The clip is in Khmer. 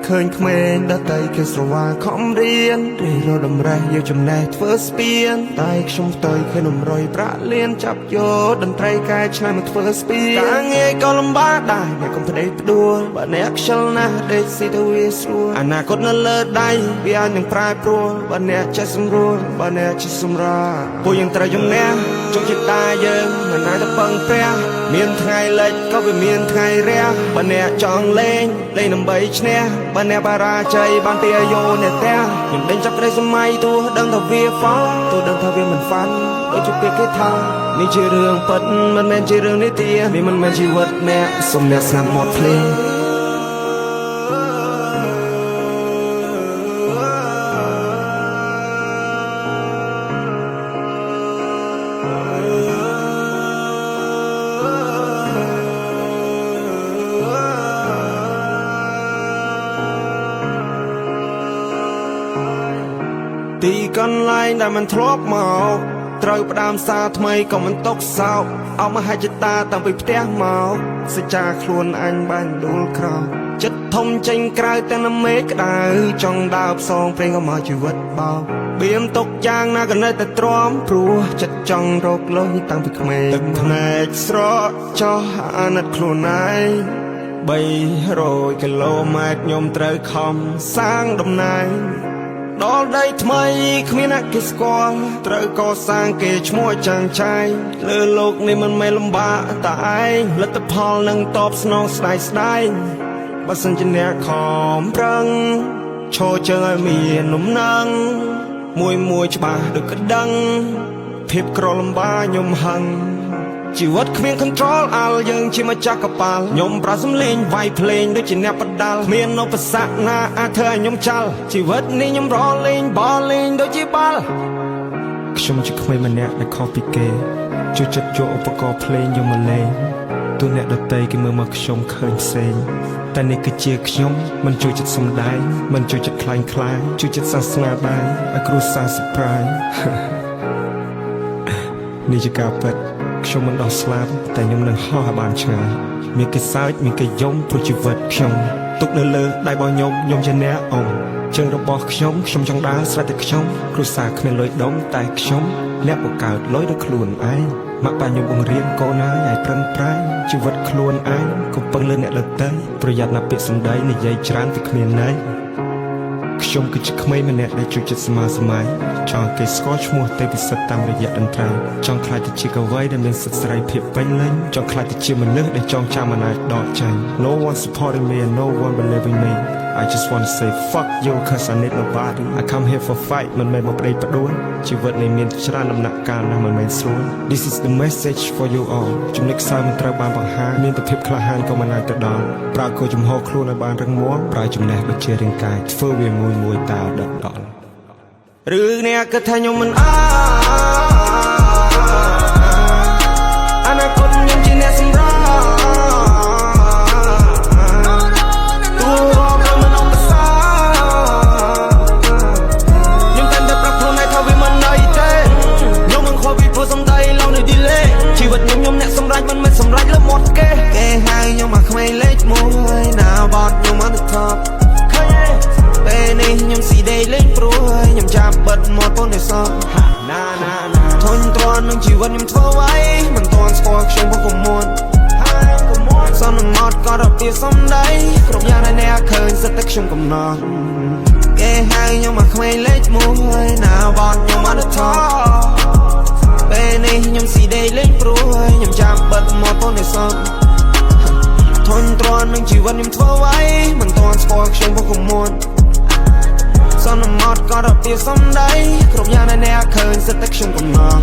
ឃើញក្មេងដតីគេស្រវាខំរៀនរីរដំរេះយកចំណេះធ្វើស្ពានតែខ្ញុំផ្ទុយឃើញនំរុយប្រាក់លៀនចាប់យកតន្ត្រីកែច្នៃមកធ្វើស្ពានការងារក៏លំបាកដែរអ្នកកុំប្តេជ្ញាផ្ដួលបើអ្នកខ្ជិលណាស់ដេកស៊ីទៅវាស្រួលអនាគតនៅលើដៃវាអាចនឹងប្រែប្រួលបើអ្នកចេះសម្រួលបើអ្នកចេះសម្រាពួកយើងត្រូវជំនះជោគជតាយើងមិនអាចទៅពឹងព្រះមានថ្ងៃលិចក៏វាមានថ្ងៃរះបើអ្នកចង់លេងដើម្បីឈ្នះបើអ្នកបរាជ័យបានពីអាយុអ្នកផ្ទះខ្ញុំដេញចាប់ព្រៃសម័យទោះដឹងថាវាហ្វល់ទោះដឹងថាវាមិនហ្វាន់ដូចជាពាក្យគេថានេះជារឿងពិតមិនមែនជារឿងនិទានវាមិនមែនជីវិតអ្នកសុំអ្នកស្នាប់មាត់ភ្លេងទីកន្លែងដែលมันធ្លាប់មកត្រូវផ្ដើមសារថ្មីក៏មិនຕົកសោកអោបមហិច្ឆតាតាំងពីផ្ទះមកសច្ចាខ្លួនអញបានដួលក្រោមចិត្តធំចេញក្រៅទាំងនៅមេឃក្តៅចង់ដើរផ្សងព្រេងក៏មកជីវិតបោកបៀមຕົកយ៉ាងណាក៏នៅតែទ្រាំព្រោះចិត្តចង់រកលុយតាំងពីក្មេងទឹកភ្នែកស្រកចោះអាណិតខ្លួនឯង300គីឡូម៉ែត្រខ្ញុំត្រូវខំសាងតំណែងដល់ដីថ្មីគ្មានអ្នកគេស្គាល់ត្រូវកសាងគេឈ្មោះចាំងឆៃលើលោកនេះមិនមែនលំបាកតែឯងលទ្ធផលនឹងតបស្នងស្ដាយស្ដាយបើសិនជាអ្នកខំប្រឹងឈរជើងឲ្យមានលំនឹងមួយច្បាស់ដូចក្តឹងភាពក្រលំបាកខ្ញុំហឹងជីវិតគ្មាន control អល់យើងជាម្ចាស់កប៉ាល់ខ្ញុំប្រាសំលេងវាយភ្លេងដូចជាអ្នកបដាល់គ្មានឧបសគ្គណាអាចធ្វើឲ្យខ្ញុំចាល់ជីវិតនេះខ្ញុំរលេងបលលេងដូចជាបាល់ខ្ញុំជាក្មេងម្នាក់ដែលខុសពីគេជួយចិត្តយកឧបករណ៍ភ្លេងយកមកលេងទូអ្នកដតីគេមើលមកខ្ញុំឃើញផ្សេងតែនេះគឺជាខ្ញុំមិនជួយចិត្តសំដែងមិនជួយចិត្តខ្លាញ់ខ្លាយជួយចិត្តសាសនាដែរឲ្យគ្រួសារសប្រាយនេះជាការពិតខ្ញុំមិនដោះស្លាប់តែខ្ញុំនឹងហោះឲ្យបានឆ្ងាយមានគេសើចមានគេយំព្រោះជីវិតខ្ញុំទុកនៅលើដៃរបស់ខ្ញុំជាអ្នកអងជើងរបស់ខ្ញុំចង់ដើរស្រេចតែខ្ញុំគ្រួសារគ្មានលុយដុំតែខ្ញុំអ្នកបង្កើតលុយដោយខ្លួនឯងម៉ាក់ប៉ាខ្ញុំបង្រៀនកូនហើយឲ្យប្រឹងប្រែងជីវិតខ្លួនឯងកុំពឹងលើអ្នកដទៃប្រយ័ត្នណាពាក្យសម្ដីនិយាយច្រើនតែគ្មានន័យខ្ញុំគឺជាក្មេងម្នាក់ដែលជួយចិត្តសម័យចង់គេស្គាល់ឈ្មោះទេពិសិដ្ឋតាមរយៈតន្ត្រីចង់ខ្លាចទៅជាកវីដែលមានសិទ្ធិសេរីភាពពេញលេញចង់ខ្លាចទៅជាមនុស្សដែលចងចាំមិនអាចដកចាញ់ No one supporting me and no one believing me I just want to say fuck you cause I need nobody I come here for fight មិនមែនមកប្តេជ្ញាផ្ដួលជីវិតនេះមានច្រើនដំណាក់កាលណាស់មិនមែនស្រួល This is the message for you all ចំណុចខ្សោយមិនត្រូវបានបង្ហាញមានតែភាពក្លាហានក៏មិនអាចទៅដល់ប្រើគោចំហខ្លួនឲ្យបានរឹងមាំប្រើចំណេះវិជ្ជារាងកាយធ្វើវាមួយតាដកដល់ឬអ្នកគិតថាខ្ញុំមិនអនាគតខ្ញុំជាអ្នកសម្រាប់ជីវិតខ្ញុំអ្នកសម្រេចមិនមែនសម្រេចលើមាត់គេហៅខ្ញុំមកក្មេងលេខ1ណាបត់ខ្ញុំមកទៅថប់ឃើញទេពេលនេះខ្ញុំស៊ីដេកលេងព្រោះខ្ញុំចាប់បិទមាត់ពូនឲ្យសោះណាធុញទ្រាន់នឹងជីវិតខ្ញុំធ្វើໄວមិនទាន់ស្គាល់ខ្ញុំក៏មួនសនងត់ក៏រត់ពីសំដីគ្រប់យ៉ាងដែលអ្នកឃើញសិតតែខ្ញុំកំណត់គេហៅខ្ញុំមកក្មេងលេខ1ណាបត់ខ្ញុំមកទៅថប់ពេលនេះខ្ញុំស៊ីដេកលេងព្រោះខ្ញុំចាំបិទមាត់ពូនឲ្យសោះធុញទ្រាន់នឹងជីវិតខ្ញុំធ្វើໄວមិនទាន់ស្គាល់ខ្ញុំក៏មួនសនងត់ក៏រត់ពីសំដីគ្រប់យ៉ាងដែលអ្នកឃើញសិតតែខ្ញុំកំណត់